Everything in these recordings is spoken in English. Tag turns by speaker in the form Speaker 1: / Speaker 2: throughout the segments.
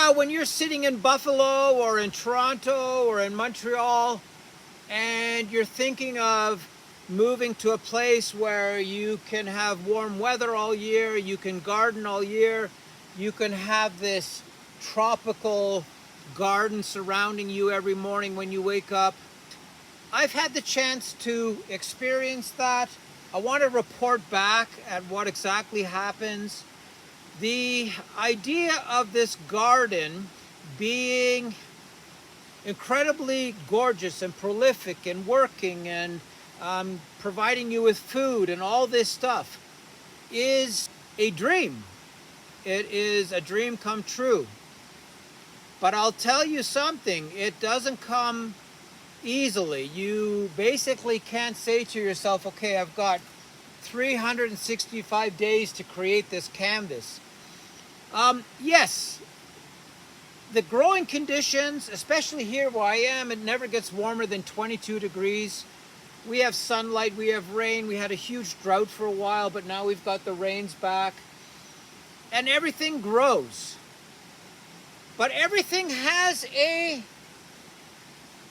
Speaker 1: Now, when you're sitting in Buffalo or in Toronto or in Montreal and you're thinking of moving to a place where you can have warm weather all year, you can garden all year, you can have this tropical garden surrounding you every morning when you wake up. I've had the chance to experience that. I want to report back at what exactly happens. The idea of this garden being incredibly gorgeous and prolific and working and providing you with food and all this stuff is a dream. It is a dream come true. But I'll tell you something, it doesn't come easily. You basically can't say to yourself, okay, I've got 365 days to create this canvas. Yes, the growing conditions, especially here where I am, it never gets warmer than 22 degrees. We have sunlight, we have rain. We had a huge drought for a while, but now we've got the rains back. And everything grows. But everything has an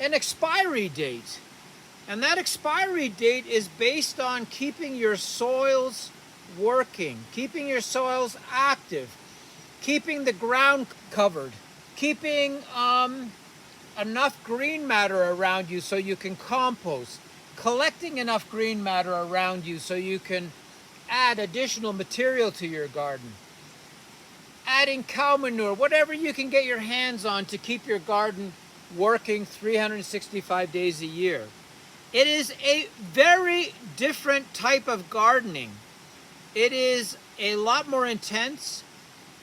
Speaker 1: expiry date. And that expiry date is based on keeping your soils working, keeping your soils active, keeping the ground covered, keeping enough green matter around you so you can compost, collecting enough green matter around you so you can add additional material to your garden, adding cow manure, whatever you can get your hands on to keep your garden working 365 days a year. It is a very different type of gardening. It is a lot more intense,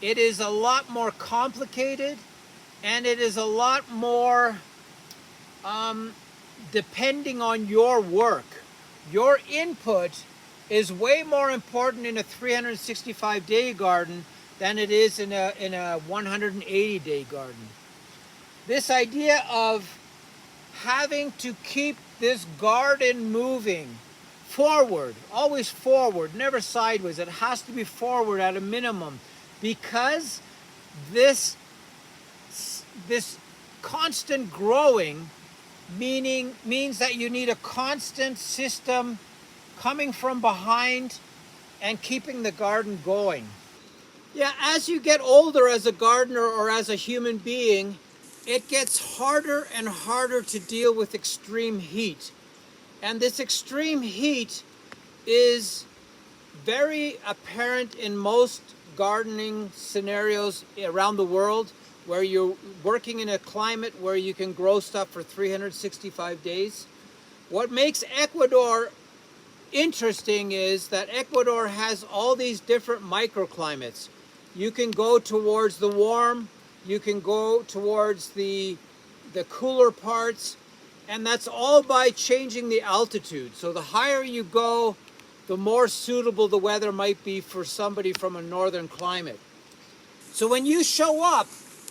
Speaker 1: it is a lot more complicated, and it is a lot more depending on your work. Your input is way more important in a 365-day garden than it is in a 180-day garden. This idea of having to keep this garden moving forward, always forward, never sideways. It has to be forward at a minimum, because this constant growing means that you need a constant system coming from behind and keeping the garden going. Yeah, as you get older as a gardener or as a human being, it gets harder and harder to deal with extreme heat. And this extreme heat is very apparent in most gardening scenarios around the world, where you're working in a climate where you can grow stuff for 365 days. What makes Ecuador interesting is that Ecuador has all these different microclimates. You can go towards the warm, you can go towards the cooler parts, and that's all by changing the altitude. So the higher you go, the more suitable the weather might be for somebody from a northern climate. So when you show up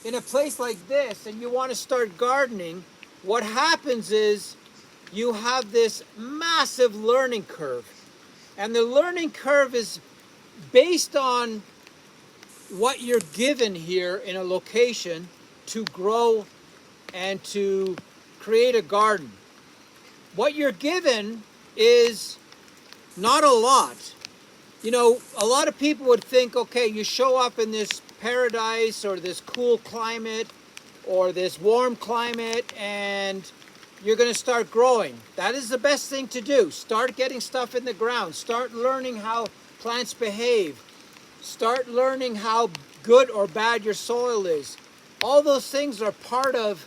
Speaker 1: in a place like this and you want to start gardening, what happens is you have this massive learning curve. And the learning curve is based on what you're given here in a location to grow and to create a garden. What you're given is not a lot. You know, a lot of people would think, okay, you show up in this paradise or this cool climate or this warm climate and you're going to start growing. That is the best thing to do. Start getting stuff in the ground. Start learning how plants behave. Start learning how good or bad your soil is. All those things are part of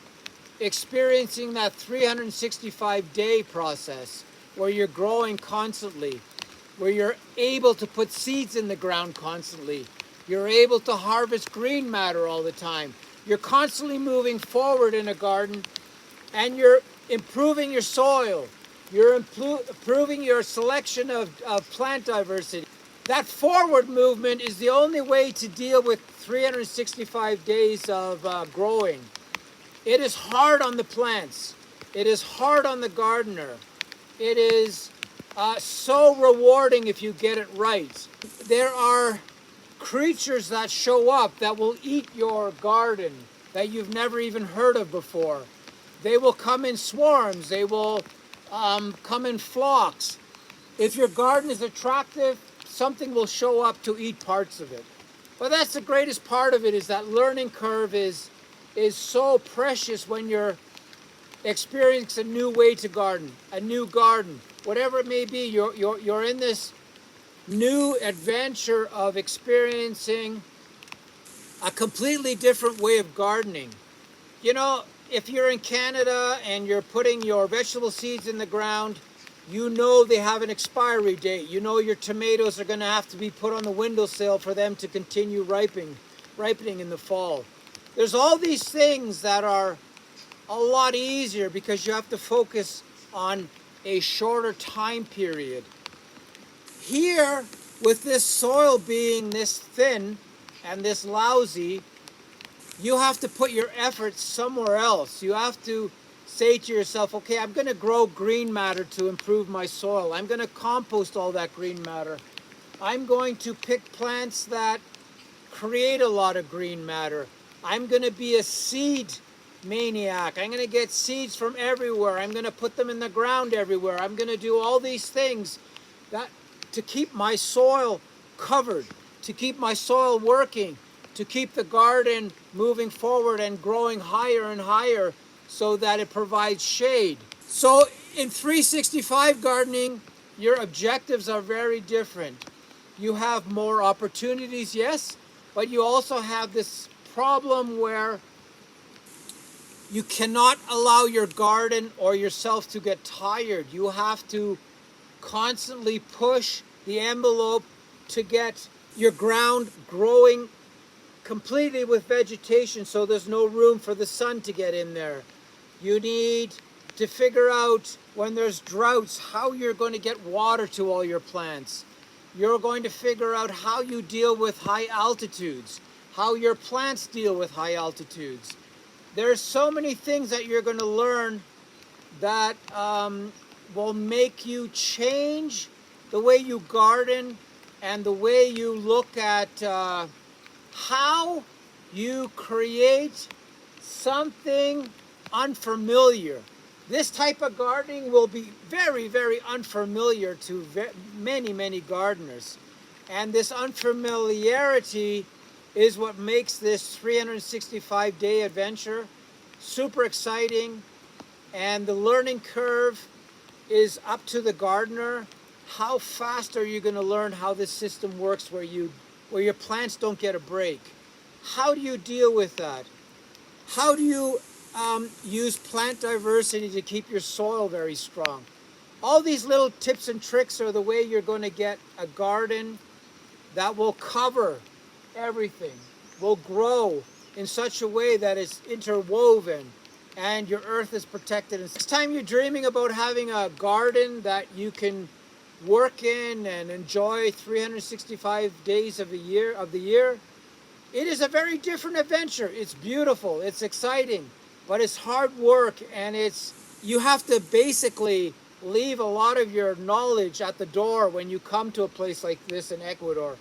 Speaker 1: experiencing that 365-day process where you're growing constantly, where you're able to put seeds in the ground constantly. You're able to harvest green matter all the time. You're constantly moving forward in a garden, and you're improving your soil. You're improving your selection of plant diversity. That forward movement is the only way to deal with 365 days of growing. It is hard on the plants. It is hard on the gardener. It is so rewarding if you get it right. There are creatures that show up that will eat your garden that you've never even heard of before. They will come in swarms. They will come in flocks. If your garden is attractive, something will show up to eat parts of it. But that's the greatest part of it, is that learning curve is so precious when you're experiencing a new way to garden, a new garden. Whatever it may be, you're in this new adventure of experiencing a completely different way of gardening. You know, if you're in Canada and you're putting your vegetable seeds in the ground, you know they have an expiry date. You know your tomatoes are going to have to be put on the windowsill for them to continue ripening in the fall. There's all these things that are a lot easier because you have to focus on a shorter time period. Here, with this soil being this thin and this lousy, you have to put your efforts somewhere else. You have to say to yourself, okay, I'm going to grow green matter to improve my soil. I'm going to compost all that green matter. I'm going to pick plants that create a lot of green matter. I'm going to be a seed maniac. I'm going to get seeds from everywhere. I'm going to put them in the ground everywhere. I'm going to do all these things that to keep my soil covered, to keep my soil working, to keep the garden moving forward and growing higher and higher so that it provides shade. So in 365 gardening, your objectives are very different. You have more opportunities, yes, but you also have this problem where you cannot allow your garden or yourself to get tired. You have to constantly push the envelope to get your ground growing completely with vegetation so there's no room for the sun to get in there. You need to figure out when there's droughts how you're going to get water to all your plants. You're going to figure out how you deal with high altitudes, how your plants deal with high altitudes. There's so many things that you're going to learn that will make you change the way you garden and the way you look at how you create something unfamiliar. This type of gardening will be very, very unfamiliar to many, many gardeners. And this unfamiliarity is what makes this 365-day adventure super exciting. And the learning curve is up to the gardener. How fast are you going to learn how this system works where your plants don't get a break? How do you deal with that? How do you use plant diversity to keep your soil very strong? All these little tips and tricks are the way you're going to get a garden that will cover everything, will grow in such a way that it's interwoven and your earth is protected. And next time you're dreaming about having a garden that you can work in and enjoy 365 days of the year, it is a very different adventure. It's beautiful, it's exciting, but it's hard work, and you have to basically leave a lot of your knowledge at the door when you come to a place like this in Ecuador.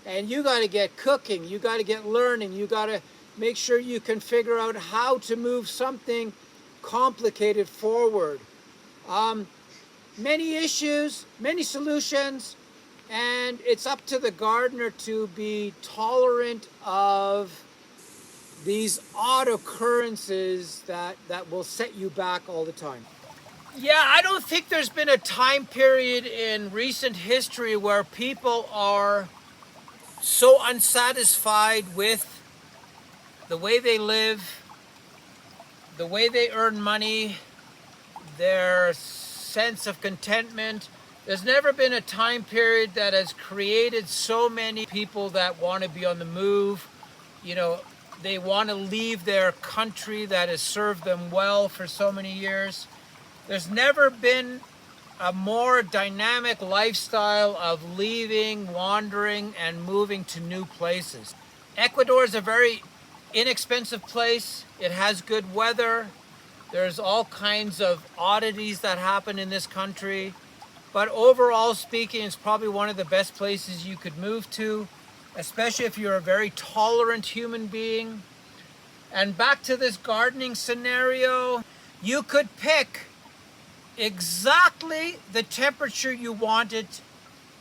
Speaker 1: And you got to get cooking, you got to get learning, you got to make sure you can figure out how to move something complicated forward. Many issues, many solutions, and it's up to the gardener to be tolerant of these odd occurrences that will set you back all the time. Yeah, I don't think there's been a time period in recent history where people are so unsatisfied with the way they live, the way they earn money, their sense of contentment. There's never been a time period that has created so many people that want to be on the move. You know, they want to leave their country that has served them well for so many years. There's never been a more dynamic lifestyle of leaving, wandering, and moving to new places. Ecuador is a very inexpensive place. It has good weather. There's all kinds of oddities that happen in this country. But overall speaking, it's probably one of the best places you could move to. especially if you're a very tolerant human being. And back to this gardening scenario, you could pick exactly the temperature you wanted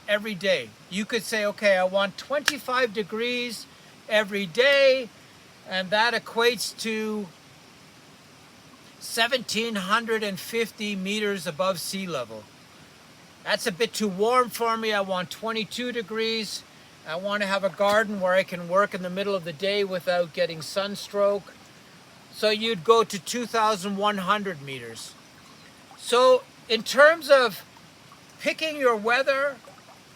Speaker 1: every day. You could say, okay, I want 25 degrees every day, and that equates to 1,750 meters above sea level. That's a bit too warm for me. I want 22 degrees. I want to have a garden where I can work in the middle of the day without getting sunstroke. So you'd go to 2,100 meters. So in terms of picking your weather,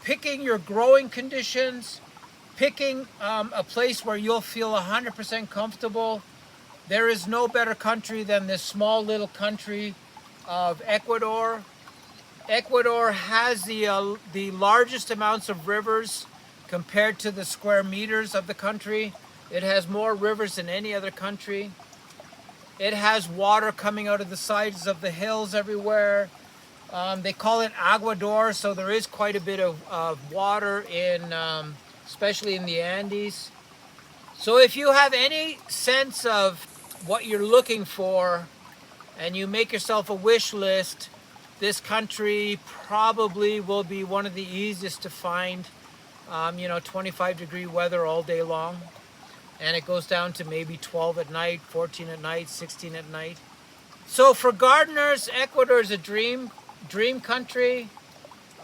Speaker 1: picking your growing conditions, picking a place where you'll feel 100% comfortable, there is no better country than this small little country of Ecuador. Ecuador has the largest amounts of rivers compared to the square meters of the country. It has more rivers than any other country. It has water coming out of the sides of the hills everywhere. They call it Aguador, so there is quite a bit of water in, especially in the Andes. So if you have any sense of what you're looking for and you make yourself a wish list, this country probably will be one of the easiest to find. 25-degree weather all day long. And it goes down to maybe 12 at night, 14 at night, 16 at night. So for gardeners, Ecuador is a dream country.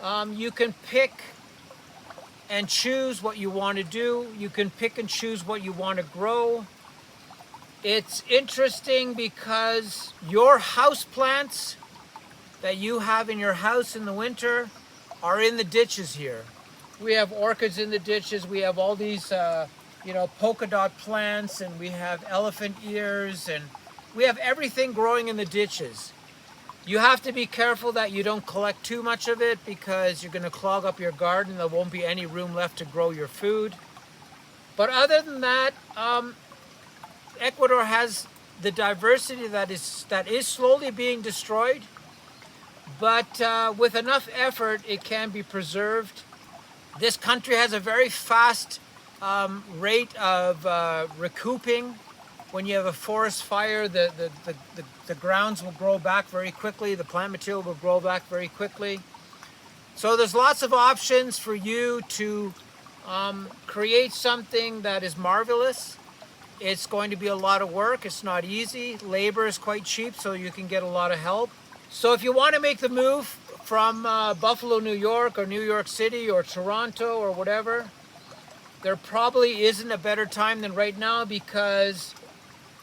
Speaker 1: You can pick and choose what you want to do. You can pick and choose what you want to grow. It's interesting because your house plants that you have in your house in the winter are in the ditches here. We have orchids in the ditches. We have all these, polka dot plants, and we have elephant ears, and we have everything growing in the ditches. You have to be careful that you don't collect too much of it because you're going to clog up your garden. There won't be any room left to grow your food. But other than that, Ecuador has the diversity that is slowly being destroyed, but with enough effort, it can be preserved. This country has a very fast rate of recouping. When you have a forest fire, the grounds will grow back very quickly. The plant material will grow back very quickly. So there's lots of options for you to create something that is marvelous. It's going to be a lot of work. It's not easy. Labor is quite cheap, so you can get a lot of help. So if you want to make the move from Buffalo, New York, or New York City, or Toronto, or whatever, there probably isn't a better time than right now because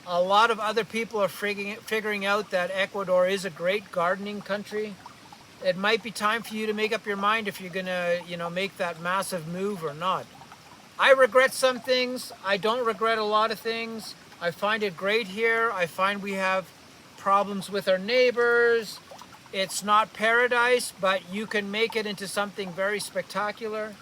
Speaker 1: a lot of other people are figuring out that Ecuador is a great gardening country. It might be time for you to make up your mind if you're gonna, make that massive move or not. I regret some things. I don't regret a lot of things. I find it great here. I find we have problems with our neighbors. It's not paradise, but you can make it into something very spectacular.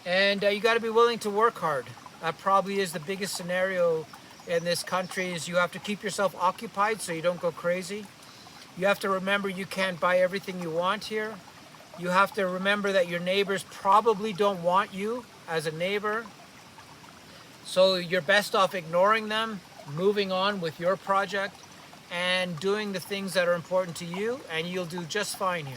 Speaker 1: And you got to be willing to work hard. That probably is the biggest scenario in this country, is you have to keep yourself occupied so you don't go crazy. You have to remember you can't buy everything you want here. You have to remember that your neighbors probably don't want you as a neighbor. So you're best off ignoring them, moving on with your project, and doing the things that are important to you, and you'll do just fine here.